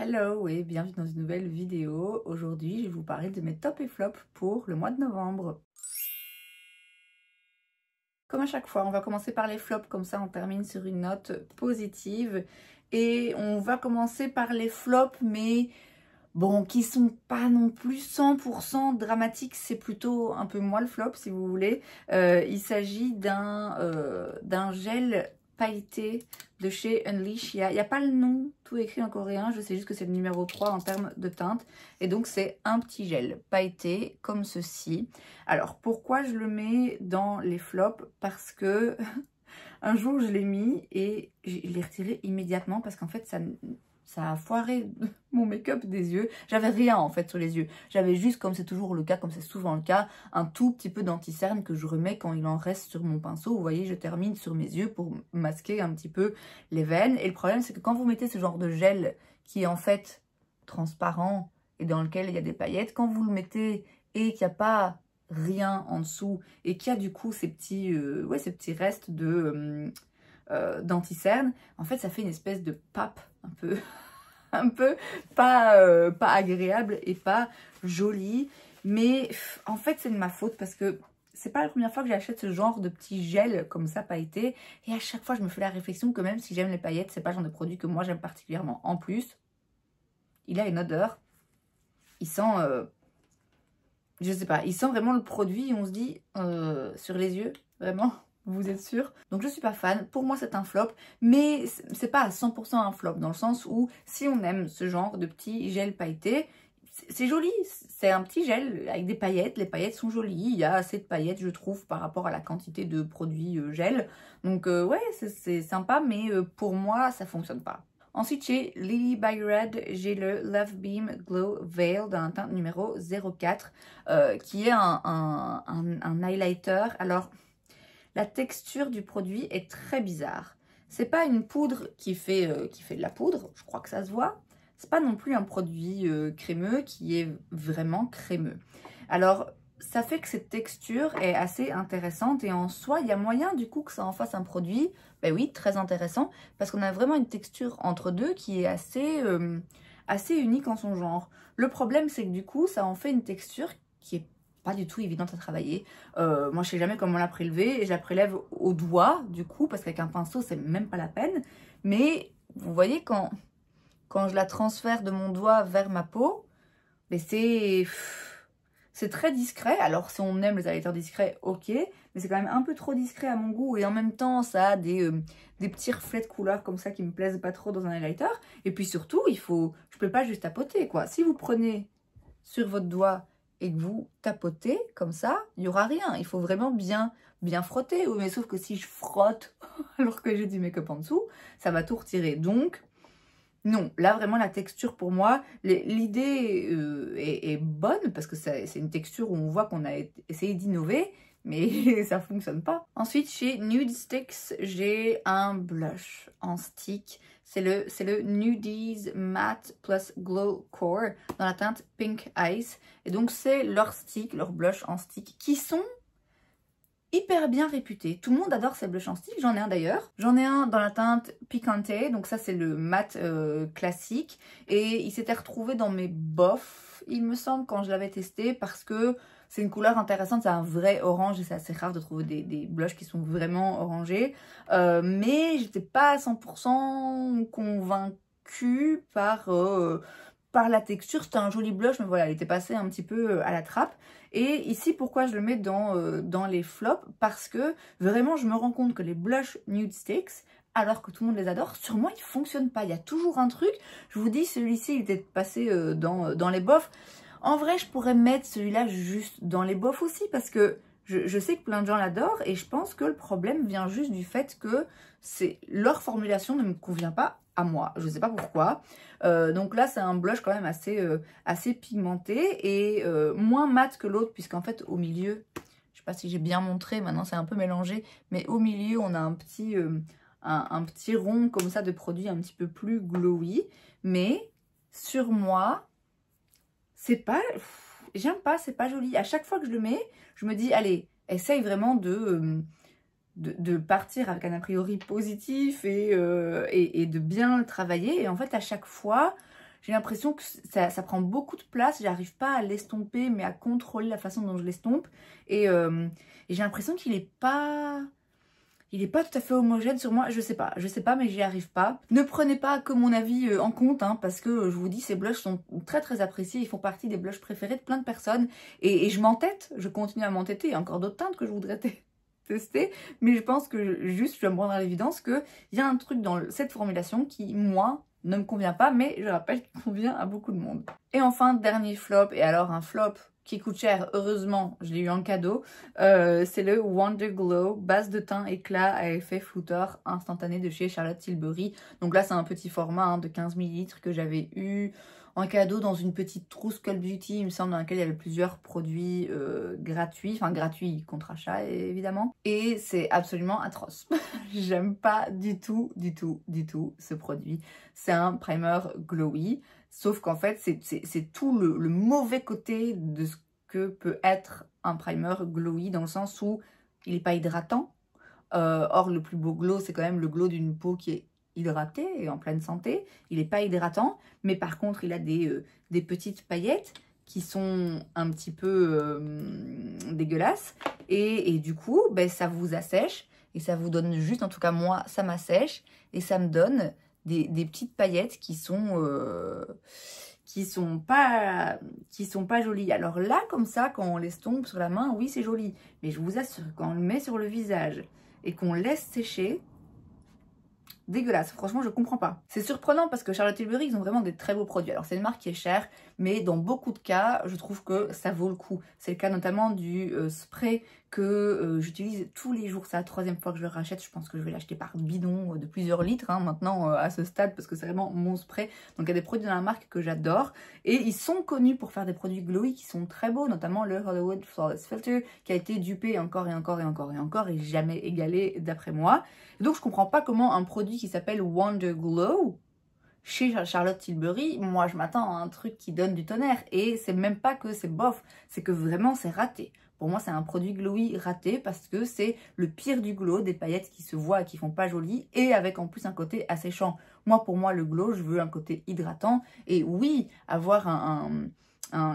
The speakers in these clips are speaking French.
Hello et bienvenue dans une nouvelle vidéo. Aujourd'hui, je vais vous parler de mes tops et flops pour le mois de novembre. Comme à chaque fois, on va commencer par les flops, comme ça on termine sur une note positive. Et on va commencer par les flops, mais bon, qui sont pas non plus 100% dramatiques, c'est plutôt un peu moins le flop si vous voulez. Il s'agit d'un gel pailleté de chez Unleash. Il n'y a pas le nom tout écrit en coréen, je sais juste que c'est le numéro 3 en termes de teinte. Et donc c'est un petit gel pailleté comme ceci. Alors pourquoi je le mets dans les flops? Parce que un jour je l'ai mis et je l'ai retiré immédiatement parce qu'en fait ça a foiré mon make-up des yeux. J'avais rien en fait sur les yeux. J'avais juste, comme c'est toujours le cas, comme c'est souvent le cas, un tout petit peu d'anti-cerne que je remets quand il en reste sur mon pinceau. Vous voyez, je termine sur mes yeux pour masquer un petit peu les veines. Et le problème, c'est que quand vous mettez ce genre de gel qui est en fait transparent et dans lequel il y a des paillettes, quand vous le mettez et qu'il n'y a pas rien en dessous et qu'il y a du coup ces petits restes de... d'anti-cerne, en fait ça fait une espèce de pape un peu pas agréable et pas jolie, mais en fait c'est de ma faute parce que c'est pas la première fois que j'achète ce genre de petit gel comme ça pailleté et à chaque fois je me fais la réflexion que même si j'aime les paillettes, c'est pas le genre de produit que moi j'aime particulièrement. En plus il a une odeur, il sent je sais pas, il sent vraiment le produit et on se dit sur les yeux, vraiment. Vous êtes sûr? Donc je suis pas fan, pour moi c'est un flop, mais c'est pas à 100% un flop, dans le sens où si on aime ce genre de petit gel pailleté, c'est joli, c'est un petit gel avec des paillettes, les paillettes sont jolies, il y a assez de paillettes je trouve par rapport à la quantité de produits gel, donc ouais c'est sympa, mais pour moi ça fonctionne pas. Ensuite, chez Lily by Red, j'ai le Love Beam Glow Veil dans la teinte numéro 04, qui est un highlighter. Alors, la texture du produit est très bizarre. C'est pas une poudre qui fait de la poudre, je crois que ça se voit. C'est pas non plus un produit crémeux qui est vraiment crémeux. Alors, ça fait que cette texture est assez intéressante et en soi, il y a moyen du coup que ça en fasse un produit, ben oui, très intéressant, parce qu'on a vraiment une texture entre deux qui est assez unique en son genre. Le problème, c'est que du coup, ça en fait une texture qui est pas du tout évidente à travailler. Moi, je sais jamais comment la prélever et je la prélève au doigt, du coup, parce qu'avec un pinceau, c'est même pas la peine. Mais vous voyez, quand je la transfère de mon doigt vers ma peau, ben c'est très discret. Alors, si on aime les highlighters discrets, ok, mais c'est quand même un peu trop discret à mon goût. Et en même temps, ça a des petits reflets de couleurs comme ça qui me plaisent pas trop dans un highlighter. Et puis surtout, je peux pas juste tapoter, quoi. Si vous prenez sur votre doigt et que vous tapotez comme ça, il n'y aura rien. Il faut vraiment bien frotter. Mais sauf que si je frotte alors que j'ai du make-up en dessous, ça va tout retirer. Donc, non, là vraiment la texture pour moi, l'idée est bonne parce que c'est une texture où on voit qu'on a essayé d'innover, mais ça fonctionne pas. Ensuite, chez Nude Sticks, j'ai un blush en stick. C'est le Nudies Matte Plus Glow Core dans la teinte Pink Ice. Et donc c'est leur stick, leur blush en stick qui sont hyper bien réputés. Tout le monde adore ces blushs en stick, j'en ai un d'ailleurs. J'en ai un dans la teinte Picante, donc ça c'est le mat classique. Et il s'était retrouvé dans mes bofs, il me semble, quand je l'avais testé, parce que c'est une couleur intéressante, c'est un vrai orange et c'est assez rare de trouver des blushs qui sont vraiment orangés. Mais j'étais pas à 100% convaincue par la texture. C'était un joli blush, mais voilà, il était passé un petit peu à la trappe. Et ici, pourquoi je le mets dans les flops? Parce que vraiment, je me rends compte que les blushs Nude Sticks, alors que tout le monde les adore, sur moi, ils ne fonctionnent pas. Il y a toujours un truc. Je vous dis, celui-ci, il était passé dans les bofs. En vrai, je pourrais mettre celui-là juste dans les bofs aussi, parce que je sais que plein de gens l'adorent et je pense que le problème vient juste du fait que leur formulation ne me convient pas à moi. Je ne sais pas pourquoi. Donc là, c'est un blush quand même assez pigmenté et moins mat que l'autre, puisqu'en fait, au milieu, je ne sais pas si j'ai bien montré, maintenant c'est un peu mélangé, mais au milieu, on a un petit rond comme ça de produit un petit peu plus glowy. Mais sur moi, c'est pas... J'aime pas, c'est pas joli. À chaque fois que je le mets, je me dis, allez, essaye vraiment de partir avec un a priori positif et de bien le travailler. Et en fait, à chaque fois, j'ai l'impression que ça prend beaucoup de place. J'arrive pas à l'estomper, mais à contrôler la façon dont je l'estompe. Et j'ai l'impression qu'il est pas... Il n'est pas tout à fait homogène sur moi, je sais pas, mais j'y arrive pas. Ne prenez pas que mon avis en compte, hein, parce que je vous dis, ces blushs sont très très appréciés, ils font partie des blushs préférés de plein de personnes. Et je m'entête, je continue à m'entêter, il y a encore d'autres teintes que je voudrais tester, mais je pense que juste, je vais me rendre à l'évidence qu'il y a un truc dans cette formulation qui, moi, ne me convient pas, mais je rappelle qu'il convient à beaucoup de monde. Et enfin, dernier flop, et alors un flop qui coûte cher, heureusement, je l'ai eu en cadeau, c'est le Wonder Glow base de teint éclat à effet flouteur instantané de chez Charlotte Tilbury. Donc là, c'est un petit format hein, de 15 ml que j'avais eu en cadeau dans une petite trousse Cult Beauty, il me semble, dans laquelle il y avait plusieurs produits gratuits, enfin gratuits contre achat évidemment. Et c'est absolument atroce. J'aime pas du tout ce produit. C'est un primer glowy. Sauf qu'en fait, c'est tout le mauvais côté de ce que peut être un primer glowy, dans le sens où il n'est pas hydratant. Or, le plus beau glow, c'est quand même le glow d'une peau qui est hydratée et en pleine santé. Il n'est pas hydratant, mais par contre, il a des petites paillettes qui sont un petit peu dégueulasses. Et du coup, ben, ça vous assèche et ça vous donne juste, en tout cas moi, ça m'assèche et ça me donne... Des petites paillettes qui sont pas jolies. Alors là, comme ça, quand on l'estompe sur la main, oui, c'est joli. Mais je vous assure, quand on le met sur le visage et qu'on laisse sécher, dégueulasse. Franchement, je comprends pas. C'est surprenant parce que Charlotte Tilbury, ils ont vraiment des très beaux produits. Alors, c'est une marque qui est chère, mais dans beaucoup de cas, je trouve que ça vaut le coup. C'est le cas notamment du spray que j'utilise tous les jours. C'est la troisième fois que je le rachète. Je pense que je vais l'acheter par bidon de plusieurs litres hein, maintenant à ce stade parce que c'est vraiment mon spray. Donc, il y a des produits dans la marque que j'adore. Et ils sont connus pour faire des produits glowy qui sont très beaux, notamment le Hollywood Flawless Filter qui a été dupé encore et jamais égalé d'après moi. Et donc, je comprends pas comment un produit qui s'appelle Wonder Glow chez Charlotte Tilbury, moi je m'attends à un truc qui donne du tonnerre et c'est même pas que c'est bof, c'est que vraiment c'est raté. Pour moi c'est un produit glowy raté parce que c'est le pire du glow, des paillettes qui se voient et qui font pas joli et avec en plus un côté asséchant. Moi pour moi le glow je veux un côté hydratant et oui avoir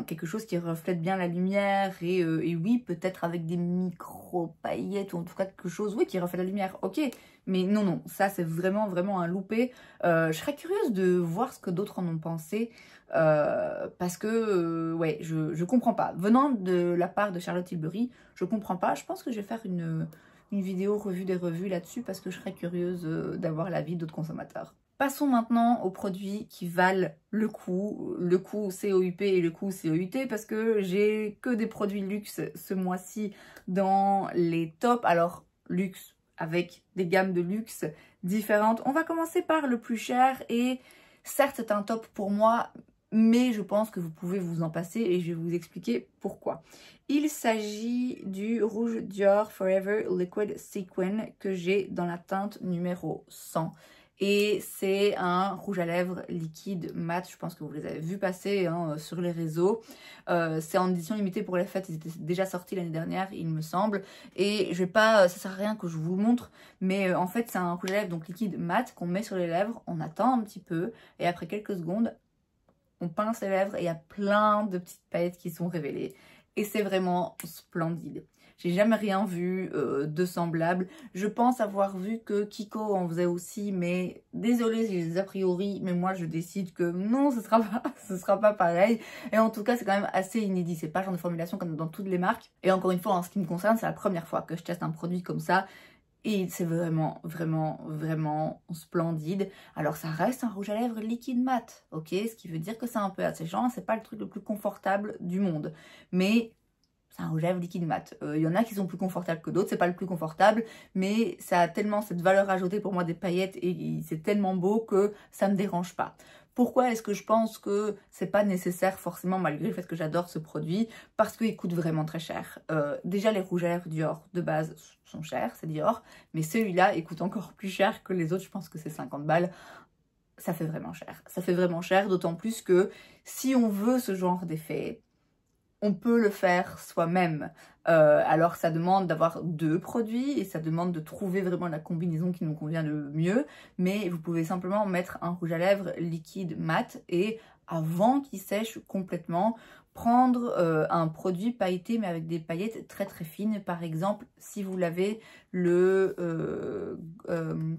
quelque chose qui reflète bien la lumière et oui peut-être avec des micro paillettes ou en tout cas quelque chose oui qui reflète la lumière, ok, mais non, ça c'est vraiment un loupé. Je serais curieuse de voir ce que d'autres en ont pensé parce que ouais je comprends pas, venant de la part de Charlotte Tilbury, je comprends pas. Je pense que je vais faire une vidéo revue des revues là-dessus parce que je serais curieuse d'avoir l'avis d'autres consommateurs. Passons maintenant aux produits qui valent le coup COUP et le coup COUT parce que j'ai que des produits luxe ce mois-ci dans les tops. Alors luxe avec des gammes de luxe différentes. On va commencer par le plus cher et certes c'est un top pour moi mais je pense que vous pouvez vous en passer et je vais vous expliquer pourquoi. Il s'agit du rouge Dior Forever Liquid Sequin que j'ai dans la teinte numéro 100. Et c'est un rouge à lèvres liquide mat, je pense que vous les avez vus passer hein, sur les réseaux. C'est en édition limitée pour les fêtes, ils étaient déjà sortis l'année dernière, il me semble. Et je vais pas, ça sert à rien que je vous le montre, mais en fait c'est un rouge à lèvres donc liquide mat qu'on met sur les lèvres, on attend un petit peu et après quelques secondes, on pince les lèvres et il y a plein de petites paillettes qui sont révélées. Et c'est vraiment splendide. J'ai jamais rien vu de semblable. Je pense avoir vu que Kiko en faisait aussi, mais désolée si j'ai des a priori, mais moi je décide que non, ce sera pas pareil. Et en tout cas, c'est quand même assez inédit. C'est pas le genre de formulation comme dans toutes les marques. Et encore une fois, en ce qui me concerne, c'est la première fois que je teste un produit comme ça. Et c'est vraiment splendide. Alors ça reste un rouge à lèvres liquide mat, ok? Ce qui veut dire que c'est un peu asséchant, c'est pas le truc le plus confortable du monde. Mais c'est un rouge à lèvres liquide mat. Il y en a qui sont plus confortables que d'autres, c'est pas le plus confortable, mais ça a tellement cette valeur ajoutée pour moi des paillettes et c'est tellement beau que ça me dérange pas. Pourquoi est-ce que je pense que c'est pas nécessaire forcément malgré le fait que j'adore ce produit? Parce qu'il coûte vraiment très cher. Déjà les rouges à lèvres Dior de base sont chers, c'est Dior, mais celui-là il coûte encore plus cher que les autres, je pense que c'est 50 balles. Ça fait vraiment cher. Ça fait vraiment cher, d'autant plus que si on veut ce genre d'effet, on peut le faire soi-même. Alors ça demande d'avoir 2 produits et ça demande de trouver vraiment la combinaison qui nous convient le mieux. Mais vous pouvez simplement mettre un rouge à lèvres liquide mat et avant qu'il sèche complètement. Prendre un produit pailleté mais avec des paillettes très très fines. Par exemple, si vous l'avez,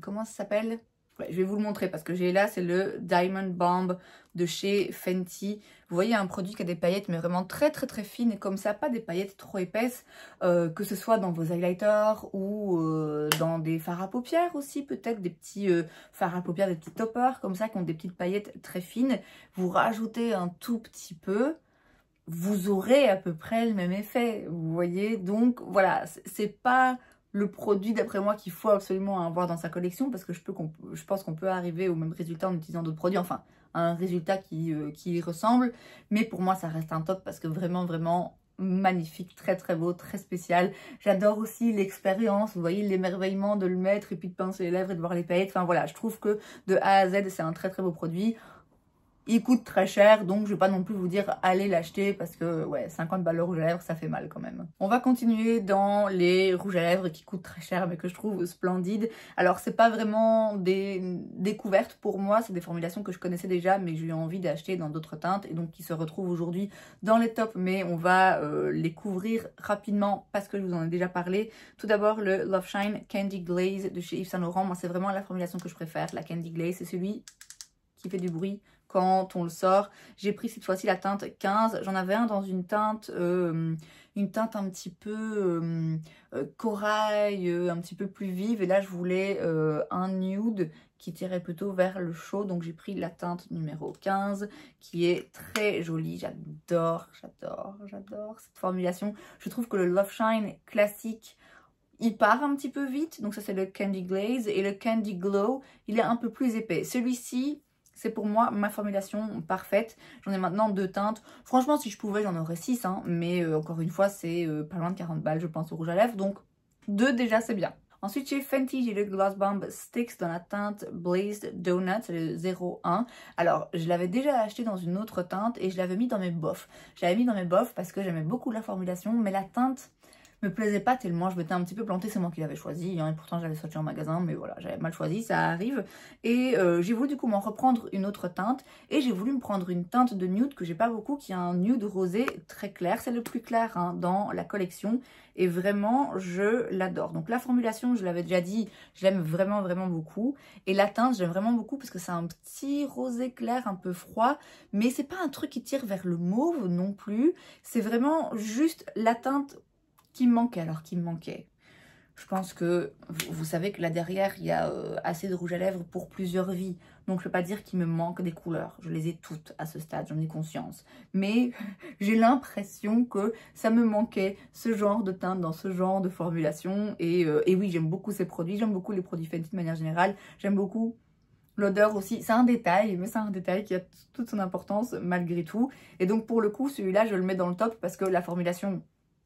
comment ça s'appelle? Ouais, je vais vous le montrer parce que j'ai là, c'est le Diamond Bomb de chez Fenty. Vous voyez un produit qui a des paillettes mais vraiment très très très fines comme ça, pas des paillettes trop épaisses, que ce soit dans vos highlighters ou dans des fards à paupières aussi, peut-être des petits fards à paupières, des petits toppers comme ça qui ont des petites paillettes très fines. Vous rajoutez un tout petit peu, vous aurez à peu près le même effet, vous voyez. Donc voilà, c'est pas le produit d'après moi qu'il faut absolument avoir dans sa collection parce que je pense qu'on peut arriver au même résultat en utilisant d'autres produits, enfin un résultat qui y ressemble, mais pour moi ça reste un top parce que vraiment vraiment magnifique, très très beau, très spécial. J'adore aussi l'expérience, vous voyez l'émerveillement de le mettre et puis de pincer les lèvres et de voir les paillettes, enfin voilà, je trouve que de A à Z c'est un très très beau produit. Il coûte très cher, donc je vais pas non plus vous dire allez l'acheter parce que ouais, 50 balles le rouge à lèvres, ça fait mal quand même. On va continuer dans les rouges à lèvres qui coûtent très cher mais que je trouve splendides. Alors c'est pas vraiment des découvertes pour moi, c'est des formulations que je connaissais déjà mais j'ai eu envie d'acheter dans d'autres teintes et donc qui se retrouvent aujourd'hui dans les tops, mais on va les couvrir rapidement parce que je vous en ai déjà parlé. Tout d'abord le Love Shine Candy Glaze de chez Yves Saint Laurent, moi c'est vraiment la formulation que je préfère, la Candy Glaze, c'est celui qui fait du bruit quand on le sort. J'ai pris cette fois-ci la teinte 15. J'en avais un dans une teinte un petit peu corail, un petit peu plus vive. Et là, je voulais un nude qui tirait plutôt vers le chaud. Donc, j'ai pris la teinte numéro 15 qui est très jolie. J'adore cette formulation. Je trouve que le Love Shine classique, il part un petit peu vite. Donc, ça, c'est le Candy Glaze. Et le Candy Glow, il est un peu plus épais. Celui-ci, c'est pour moi ma formulation parfaite. J'en ai maintenant 2 teintes. Franchement, si je pouvais, j'en aurais 6. Hein, mais encore une fois, c'est pas loin de 40 balles, je pense, au rouge à lèvres. Donc, 2 déjà, c'est bien. Ensuite, chez Fenty, j'ai le Gloss Bomb Sticks dans la teinte Blazed Donut, c'est le 01. Alors, je l'avais déjà acheté dans une autre teinte et je l'avais mis dans mes bofs. Je l'avais mis dans mes bofs parce que j'aimais beaucoup la formulation, mais la teinte me plaisait pas tellement, je m'étais un petit peu plantée, c'est moi qui l'avais choisi, hein, et pourtant j'avais swatché en magasin, mais voilà, j'avais mal choisi, ça arrive. Et j'ai voulu du coup m'en reprendre une autre teinte, et j'ai voulu me prendre une teinte de nude que j'ai pas beaucoup, qui est un nude rosé très clair, c'est le plus clair hein, dans la collection, et vraiment je l'adore. Donc la formulation, je l'avais déjà dit, je l'aime vraiment vraiment beaucoup, et la teinte j'aime vraiment beaucoup parce que c'est un petit rosé clair un peu froid, mais c'est pas un truc qui tire vers le mauve non plus, c'est vraiment juste la teinte qui me manquait. Alors qui me manquait, je pense que vous savez que là derrière il y a assez de rouge à lèvres pour plusieurs vies, donc je ne peux pas dire qu'il me manque des couleurs, je les ai toutes à ce stade, j'en ai conscience, mais j'ai l'impression que ça me manquait ce genre de teinte dans ce genre de formulation. Et oui, j'aime beaucoup ces produits, j'aime beaucoup les produits Fenty de manière générale, j'aime beaucoup l'odeur aussi, c'est un détail, mais c'est un détail qui a toute son importance malgré tout. Et donc pour le coup, celui-là, je le mets dans le top parce que la formulation,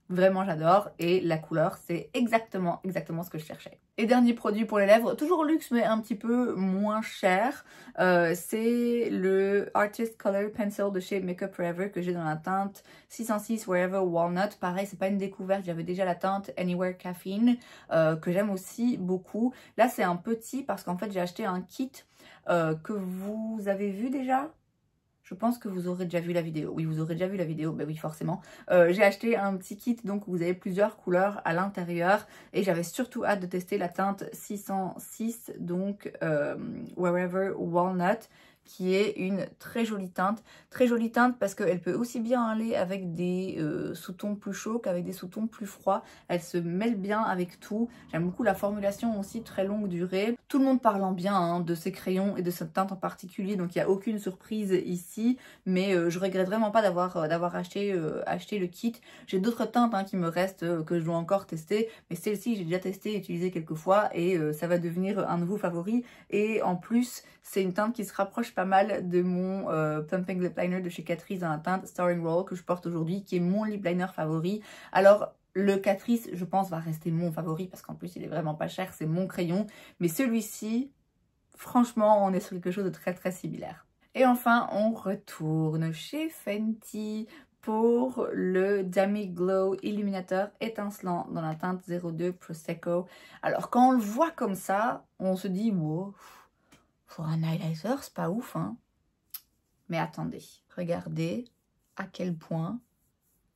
vraiment j'adore, et la couleur c'est exactement ce que je cherchais. Et dernier produit pour les lèvres, toujours luxe mais un petit peu moins cher, c'est le Artist Color Pencil de chez Makeup Forever que j'ai dans la teinte 606 Wherever Walnut. Pareil, c'est pas une découverte, j'avais déjà la teinte Anywhere Caffeine que j'aime aussi beaucoup. Là c'est un petit parce qu'en fait j'ai acheté un kit que vous avez vu déjà. Je pense que vous aurez déjà vu la vidéo. Oui, vous aurez déjà vu la vidéo, ben oui, forcément. J'ai acheté un petit kit, donc vous avez plusieurs couleurs à l'intérieur. Et j'avais surtout hâte de tester la teinte 606, donc Wherever Walnut, qui est une très jolie teinte. Très jolie teinte parce qu'elle peut aussi bien aller avec des sous-tons plus chauds qu'avec des sous-tons plus froids. Elle se mêle bien avec tout. J'aime beaucoup la formulation aussi, très longue durée. Tout le monde parlant bien hein, de ces crayons et de cette teinte en particulier, donc il n'y a aucune surprise ici. Mais je regrette vraiment pas d'avoir acheté le kit. J'ai d'autres teintes hein, qui me restent, que je dois encore tester. Mais celle-ci, j'ai déjà testé et utilisé quelques fois et ça va devenir un nouveau favori. Et en plus, c'est une teinte qui se rapproche pas mal de mon Pumping Lip Liner de chez Catrice dans la teinte Starring Roll que je porte aujourd'hui, qui est mon lip liner favori. Alors le Catrice, je pense, va rester mon favori parce qu'en plus il est vraiment pas cher, c'est mon crayon. Mais celui-ci, franchement, on est sur quelque chose de très très similaire. Et enfin, on retourne chez Fenty pour le Dami Glow Illuminateur étincelant dans la teinte 02 Prosecco. Alors quand on le voit comme ça, on se dit wow, pour un highlighter, c'est pas ouf, hein. Mais attendez, regardez à quel point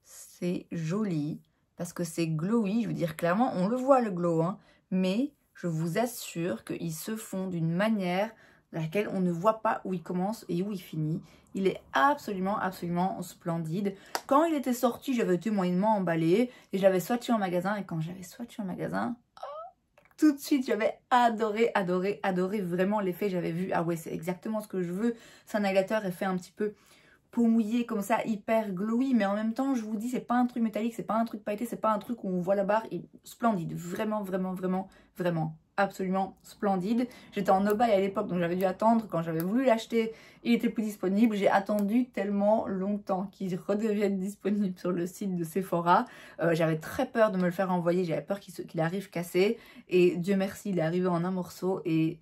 c'est joli. Parce que c'est glowy, je veux dire clairement, on le voit le glow, hein, mais je vous assure qu'ils se font d'une manière dans laquelle on ne voit pas où il commence et où il finit. Il est absolument, absolument splendide. Quand il était sorti, j'avais été moyennement emballée et j'avais swatché en magasin. Et quand j'avais swatché en magasin, tout de suite, j'avais adoré, adoré, adoré vraiment l'effet. J'avais vu, ah ouais, c'est exactement ce que je veux. C'est un highlighter effet un petit peu peau mouillée comme ça, hyper glowy, mais en même temps, je vous dis, c'est pas un truc métallique, c'est pas un truc pailleté, c'est pas un truc où on voit la barre, splendide, vraiment, vraiment, vraiment, vraiment, absolument splendide. J'étais en no-buy à l'époque, donc j'avais dû attendre, quand j'avais voulu l'acheter, il était plus disponible, j'ai attendu tellement longtemps qu'il redevienne disponible sur le site de Sephora. J'avais très peur de me le faire envoyer, j'avais peur qu'il arrive cassé, et Dieu merci, il est arrivé en un morceau, et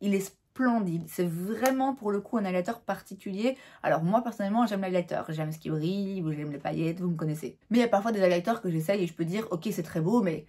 il est splendide. C'est vraiment pour le coup un highlighter particulier. Alors moi personnellement j'aime l'highlighter, j'aime ce qui brille, j'aime les paillettes, vous me connaissez. Mais il y a parfois des highlighters que j'essaye et je peux dire ok c'est très beau mais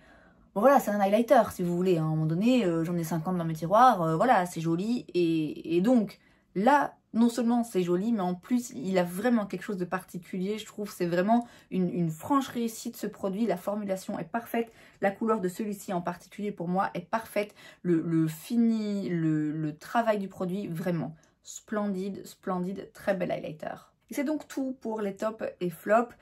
bon, voilà c'est un highlighter si vous voulez. À un moment donné j'en ai 50 dans mes tiroirs, voilà c'est joli et donc là non seulement c'est joli mais en plus il a vraiment quelque chose de particulier. Je trouve c'est vraiment une franche réussite ce produit. La formulation est parfaite, la couleur de celui-ci en particulier pour moi est parfaite. Le fini, le travail du produit vraiment splendide, splendide, très bel highlighter. Et c'est donc tout pour les tops et flops.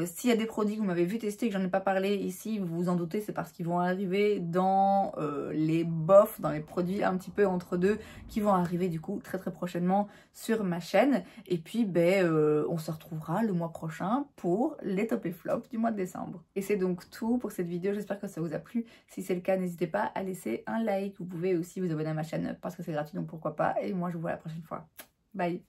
S'il y a des produits que vous m'avez vu tester et que j'en ai pas parlé ici, vous vous en doutez, c'est parce qu'ils vont arriver dans les bofs, dans les produits un petit peu entre deux, qui vont arriver du coup très très prochainement sur ma chaîne. Et puis ben, on se retrouvera le mois prochain pour les tops et flops du mois de décembre. Et c'est donc tout pour cette vidéo, j'espère que ça vous a plu. Si c'est le cas, n'hésitez pas à laisser un like. Vous pouvez aussi vous abonner à ma chaîne parce que c'est gratuit, donc pourquoi pas. Et moi je vous vois la prochaine fois. Bye!